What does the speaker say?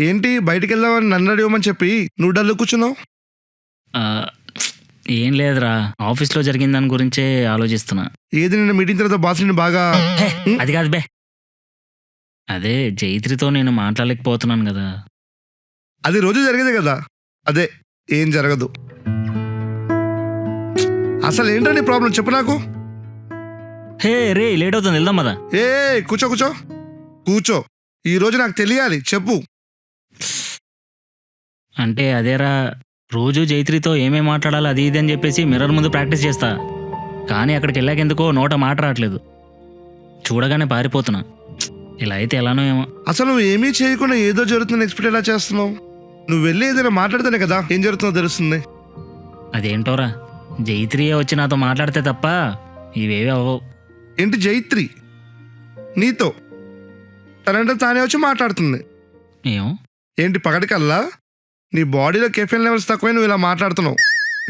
ఏంటి బయటికి వెళ్దామని నన్ను అడిగమని చెప్పి నువ్వు డల్లు కూర్చున్నావు? ఆ, ఏం లేదురా, ఆఫీస్లో జరిగిన దాని గురించే ఆలోచిస్తున్నా. ఏది నిన్న మీటింగ్ తర్వాత బాస్ నిన్ను బాగా హే, అది కాదు బే. అదే జైత్రితో నేను మాట్లాడలేకపోతున్నాను కదా. అది రోజు జరిగేదే కదా. అదే ఏం జరగదు. అసలు ఏంటండి ప్రాబ్లం చెప్పు నాకు. హే రే, లేట్ అవుతుంది, వెళ్దాం కదా. ఏ కూర్చో కూర్చో కూర్చో. ఈ రోజు నాకు తెలియాలి, చెప్పు. అంటే అదేరా, రోజు జైత్రితో ఏమేం మాట్లాడాలి అది ఇది అని చెప్పేసి మిర్రర్ ముందు ప్రాక్టీస్ చేస్తా. కానీ అక్కడికి వెళ్ళాక ఎందుకో నోట మాట రావట్లేదు. చూడగానే పారిపోతున్నా. ఇలా అయితే ఎలానో ఏమో. అసలు నువ్వు ఏమీ చేయకుండా ఏదో జరుగుతుందని ఎక్స్పెక్ట్ ఎలా చేస్తున్నావు? నువ్వు వెళ్ళి ఏదైనా మాట్లాడితేనే కదా ఏం జరుగుతుందో తెలుస్తుంది. అదేంటోరా, జైత్రియే వచ్చి నాతో మాట్లాడితే తప్ప ఇవేవి అవ్వవు. ఏంటి జైత్రి నీతో తనంటే తానే వచ్చి మాట్లాడుతుంది? ఏమో. ఏంటి పగటికల్లా నీ బాడీలో కెఫెన్ లెవెల్స్ తక్కువై నువ్వు ఇలా మాట్లాడుతున్నావు.